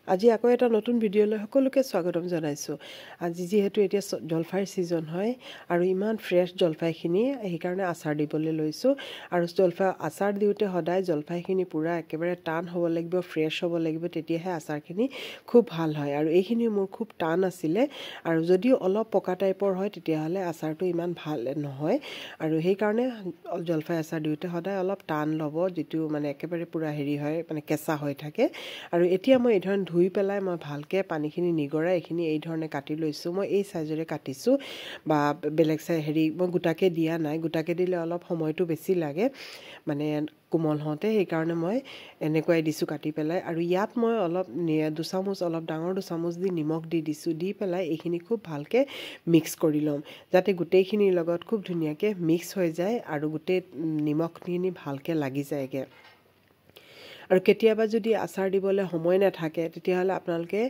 আজি আকৌ এটা নতুন ভিডিঅ'লৈ সকলোকে স্বাগতম জনাইছোঁ। আজি যেহেতু এতিয়া জলফাইৰ ছিজন হয় আৰু ইমান ফ্ৰেছ জলফাইখিনি সেইকাৰণে আচাৰ দিবলৈ লৈছোঁ। আৰু জলফাই আচাৰ দিওঁতে সদায় জলফাইখিনি পূৰা একেবাৰে টান হ'ব লাগিব, ফ্ৰেছ হ'ব লাগিব, তেতিয়াহে আচাৰখিনি খুব ভাল হয়। আৰু এইখিনি মোৰ খুব টান আছিলে, আৰু যদিও অলপ পকা টাইপৰ হয় তেতিয়াহ'লে আচাৰটো ইমান ভাল নহয়। আৰু সেইকাৰণে জলফাই আচাৰ দিওঁতে সদায় অলপ টান ল'ব, যিটো মানে একেবাৰে পূৰা হেৰি হয়, মানে কেঁচা হৈ থাকে। আৰু এতিয়া মই এই ধৰণে ধুই পেলাই মই ভালকৈ পানীখিনি নিগৰাই এইখিনি এই ধৰণে কাটি লৈছোঁ। মই এই চাইজৰে কাটিছোঁ, বা বেলেগ মই গোটাকৈ দিয়া নাই। গোটাকৈ দিলে অলপ সময়টো বেছি লাগে, মানে কোমল হওঁতে, সেইকাৰণে মই এনেকুৱাই দিছোঁ কাটি পেলাই। আৰু ইয়াত মই অলপ দুচামুচ, অলপ ডাঙৰ দুচামুচ দি নিমখ দি দিছোঁ। দি পেলাই এইখিনি খুব ভালকৈ মিক্স কৰি ল'ম, যাতে গোটেইখিনিৰ লগত খুব ধুনীয়াকৈ মিক্স হৈ যায় আৰু গোটেই নিমখখিনি ভালকৈ লাগি যায়গৈ। আৰু কেতিয়াবা যদি আচাৰ দিবলৈ সময় নাথাকে তেতিয়াহ'লে আপোনালোকে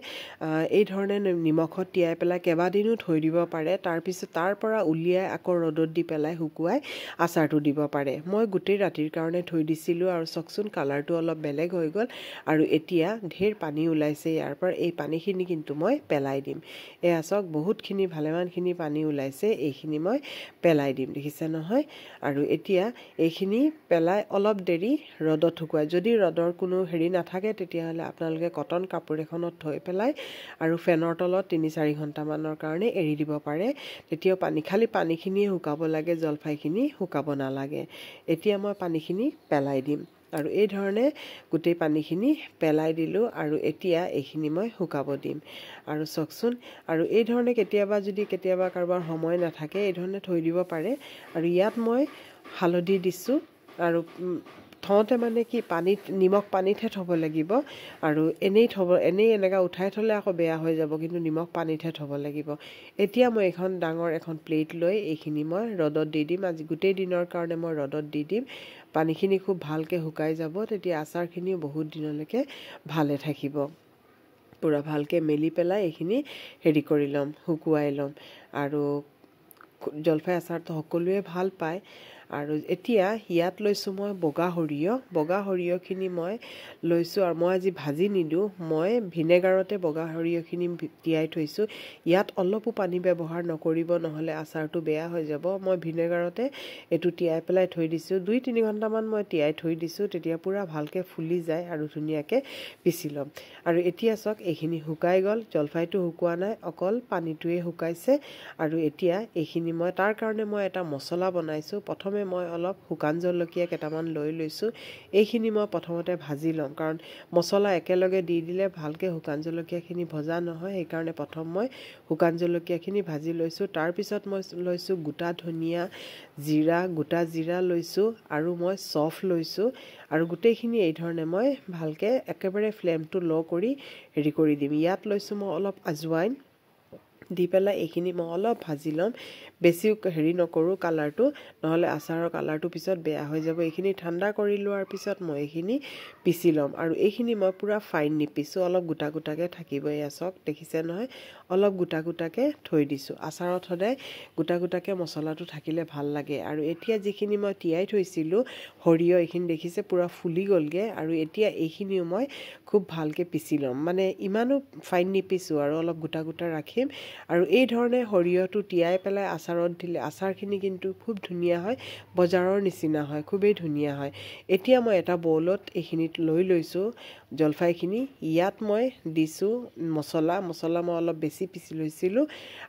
এই ধৰণে নিমখত তিয়াই পেলাই কেইবাদিনো থৈ দিব পাৰে। তাৰপিছত তাৰ পৰা উলিয়াই আকৌ ৰ'দত দি পেলাই শুকুৱাই আচাৰটো দিব পাৰে। মই গোটেই ৰাতিৰ কাৰণে থৈ দিছিলোঁ, আৰু চাওকচোন কালাৰটো অলপ বেলেগ হৈ গ'ল। আৰু এতিয়া ঢেৰ পানী ওলাইছে ইয়াৰ পৰা। এই পানীখিনি কিন্তু মই পেলাই দিম। এয়া চাওক, বহুতখিনি ভালেমানখিনি পানী ওলাইছে, এইখিনি মই পেলাই দিম, দেখিছে নহয়। আৰু এতিয়া এইখিনি পেলাই অলপ দেৰি ৰ'দত শুকুৱাই, যদি ৰ'দৰ কোনো হেৰি নাথাকে তেতিয়াহ'লে আপোনালোকে কটন কাপোৰ এখনত থৈ পেলাই আৰু ফেনৰ তলত ৩-৪ ঘণ্টামানৰ কাৰণে এৰি দিব পাৰে। তেতিয়াও খালি পানীখিনিয়ে শুকাব লাগে, জলফাইখিনি শুকাব নালাগে। এতিয়া মই পানীখিনি পেলাই দিম, আৰু এই ধৰণে গোটেই পানীখিনি পেলাই দিলোঁ। আৰু এতিয়া এইখিনি মই শুকাব দিম। আৰু চাওকচোন, আৰু এই ধৰণে কেতিয়াবা কাৰোবাৰ সময় নাথাকে এই ধৰণে থৈ দিব পাৰে। আৰু ইয়াত মই হালধি দিছোঁ, আৰু থওঁতে মানে কি নিমখ পানীতহে থ'ব লাগিব। আৰু এনেই এনেকৈ উঠাই থ'লে আকৌ বেয়া হৈ যাব, কিন্তু নিমখ পানীতহে থ'ব লাগিব। এতিয়া মই ডাঙৰ এখন প্লেট লৈ এইখিনি মই ৰ'দত দি দিম। আজি গোটেই দিনৰ কাৰণে মই ৰ'দত দি দিম। পানীখিনি খুব ভালকৈ শুকাই যাব, তেতিয়া আচাৰখিনিও বহুত দিনলৈকে ভালে থাকিব। পূৰা ভালকৈ মেলি পেলাই এইখিনি হেৰি কৰি ল'ম, শুকুৱাই ল'ম। আৰু জলফাই আচাৰটো সকলোৱে ভাল পায়। আৰু এতিয়া ইয়াত লৈছোঁ মই বগা সৰিয়হখিনি মই লৈছোঁ। আৰু মই আজি ভাজি নিদিওঁ, মই ভিনেগাৰতে বগা সৰিয়হখিনি তিয়াই থৈছোঁ। ইয়াত অলপো পানী ব্যৱহাৰ নকৰিব, নহ'লে আচাৰটো বেয়া হৈ যাব। মই ভিনেগাৰতে এইটো তিয়াই পেলাই থৈ দিছোঁ। 2-3 ঘণ্টামান মই তিয়াই থৈ দিছোঁ, তেতিয়া পূৰা ভালকৈ ফুলি যায় আৰু ধুনীয়াকৈ পিচি ল'ম। আৰু এতিয়া চাওক, এইখিনি শুকাই গ'ল। জলফাইটো শুকোৱা নাই, অকল পানীটোৱে শুকাইছে। আৰু এতিয়া এইখিনি তাৰ কাৰণে মই এটা মছলা বনাইছোঁ। প্ৰথমে মই অলপ শুকান জলকীয়া কেইটামান লৈ লৈছোঁ। এইখিনি মই প্ৰথমতে ভাজি ল'ম, কাৰণ মছলা একেলগে দি দিলে ভালকৈ শুকান জলকীয়াখিনি ভজা নহয়। সেইকাৰণে প্ৰথম মই শুকান জলকীয়াখিনি ভাজি লৈছোঁ। তাৰপিছত মই লৈছোঁ গোটা ধনিয়া, গোটা জিৰা লৈছোঁ, আৰু মই চফ লৈছোঁ। আৰু গোটেইখিনি এই ধৰণে মই ভালকৈ একেবাৰে ফ্লেমটো ল' কৰি হেৰি কৰি দিম। ইয়াত লৈছোঁ মই অলপ আজৱাইন দি পেলাই এইখিনি মই অলপ ভাজি ল'ম। বেছিও হেৰি নকৰোঁ কালাৰটো, নহ'লে আচাৰৰ কালাৰটো পিছত বেয়া হৈ যাব। এইখিনি ঠাণ্ডা কৰি লোৱাৰ পিছত মই এইখিনি পিচি ল'ম। আৰু এইখিনি মই পূৰা ফাইন নিপিছোঁ, অলপ গোটা গোটাকৈ থাকিব। এয়া চাওক, দেখিছে নহয়, অলপ গোটা গোটাকৈ থৈ দিছোঁ। আচাৰত সদায় গোটা গোটাকৈ মছলাটো থাকিলে ভাল লাগে। আৰু এতিয়া যিখিনি মই তিয়াই থৈছিলোঁ সৰিয়হ, এইখিনি দেখিছে পূৰা ফুলি গ'লগৈ। আৰু এতিয়া এইখিনিও মই খুব ভালকৈ পিচি ল'ম, মানে ইমানো ফাইন নিপিছোঁ, আৰু অলপ গোটা গোটা ৰাখিম। আৰু এই ধৰণে সৰিয়হটো তিয়াই পেলাই আচাৰত দিলে আচাৰখিনি কিন্তু খুব ধুনীয়া হয়, বজাৰৰ নিচিনা হয়, খুবেই ধুনীয়া হয়। এতিয়া মই এটা বউলত এইখিনিত লৈ লৈছোঁ জলফাইখিনি। ইয়াত মই দিছোঁ মছলা মই অলপ বেছি পিচি লৈছিলোঁ,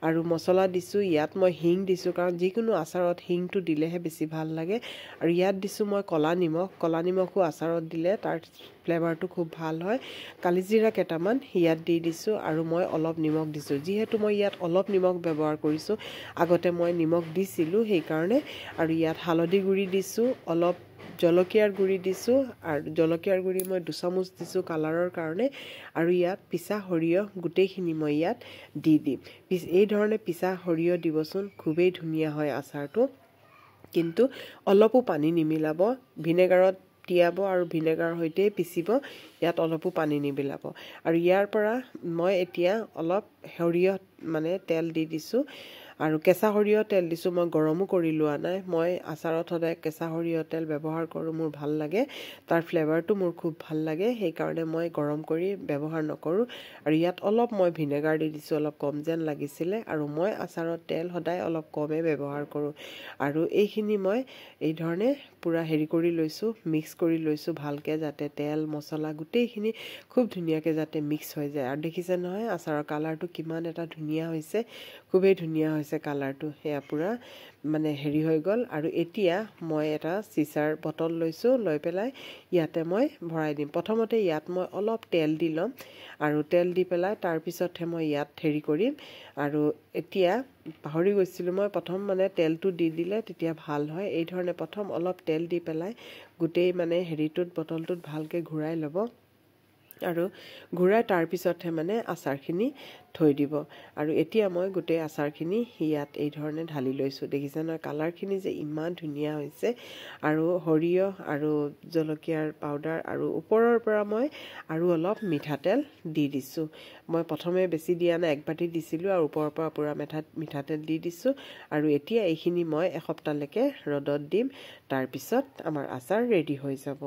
আৰু মছলা দিছোঁ। ইয়াত মই হিং দিছোঁ, কাৰণ যিকোনো আচাৰত হিংটো দিলেহে বেছি ভাল লাগে। আৰু ইয়াত দিছোঁ মই ক'লা নিমখো আচাৰত দিলে তাৰ ফ্লেভাৰটো খুব ভাল হয়। কালিজিৰা কেইটামান ইয়াত দি দিছোঁ, আৰু মই অলপ নিমখ দিছোঁ। যিহেতু মই ইয়াত অলপ নিমখ ব্যৱহাৰ কৰিছোঁ, আগতে মই নিমখ দিছিলোঁ সেইকাৰণে। আৰু ইয়াত হালধি গুড়ি দিছোঁ, অলপ জলকীয়াৰ গুড়ি দিছোঁ, আৰু জলকীয়াৰ গুড়ি মই 2 চামুচ দিছোঁ কালাৰৰ কাৰণে। আৰু ইয়াত পিচা সৰিয়হ গোটেইখিনি মই ইয়াত দি দিম। এই ধৰণে পিচা সৰিয়হ দিবচোন, খুবেই ধুনীয়া হয় আচাৰটো। কিন্তু অলপো পানী নিমিলাব, ভিনেগাৰত তিয়াব আৰু ভিনেগাৰৰ সৈতে পিচিব, ইয়াত অলপো পানী নিমিলাব। আৰু ইয়াৰ পৰা মই এতিয়া অলপ সৰিয়হ তেল দি দিছোঁ। আৰু কেঁচা সৰিয়হ তেল দিছোঁ, মই গৰমো কৰি লোৱা নাই। মই আচাৰত সদায় কেঁচা সৰিয়হ তেল ব্যৱহাৰ কৰোঁ, মোৰ ভাল লাগে, তাৰ ফ্লেভাৰটো মোৰ খুব ভাল লাগে, সেইকাৰণে মই গৰম কৰি ব্যৱহাৰ নকৰোঁ। আৰু ইয়াত অলপ মই ভিনেগাৰ দি দিছোঁ, অলপ কম যেন লাগিছিলে। আৰু মই আচাৰত তেল সদায় অলপ কমেই ব্যৱহাৰ কৰোঁ। আৰু এইখিনি মই এই ধৰণে পূৰা হেৰি কৰি লৈছোঁ, মিক্স কৰি লৈছোঁ ভালকৈ, যাতে তেল মছলা গোটেইখিনি খুব ধুনীয়াকৈ যাতে মিক্স হৈ যায়। আৰু দেখিছে নহয় আচাৰৰ কালাৰটো কিমান এটা ধুনীয়া হৈছে, খুবেই ধুনীয়া হৈছে কালাৰটো, সেয়া পূৰা মানে হেৰি হৈ গ'ল। আৰু এতিয়া মই এটা চিচাৰ বটল লৈছোঁ, লৈ পেলাই ইয়াতে মই ভৰাই দিম। প্ৰথমতে ইয়াত মই অলপ তেল দি ল'ম, আৰু তেল দি পেলাই তাৰপিছতহে মই ইয়াত হেৰি কৰিম। আৰু এতিয়া পাহৰি গৈছিলোঁ, মই প্ৰথম মানে তেলটো দি দিলে তেতিয়া ভাল হয়। এই ধৰণে প্ৰথম অলপ তেল দি পেলাই গোটেই মানে হেৰিটোত বটলটোত ভালকৈ ঘূৰাই ল'ব, আৰু ঘূৰাই তাৰপিছতহে মানে আচাৰখিনি থৈ দিব। আৰু এতিয়া মই গোটেই আচাৰখিনি ইয়াত এই ধৰণে ঢালি লৈছোঁ। দেখিছে নহয় কালাৰখিনি যে ইমান ধুনীয়া হৈছে। আৰু সৰিয়হ আৰু জলকীয়াৰ পাউডাৰ, আৰু ওপৰৰ পৰা মই আৰু অলপ মিঠাতেল দি দিছোঁ। মই প্ৰথমে বেছি দিয়া নাই, 1 বাটি দিছিলোঁ, আৰু ওপৰৰ পৰা পূৰা মিঠাতেল দি দিছোঁ। আৰু এতিয়া এইখিনি মই এসপ্তাহলৈকে ৰ'দত দিম, তাৰপিছত আমাৰ আচাৰ ৰেডি হৈ যাব।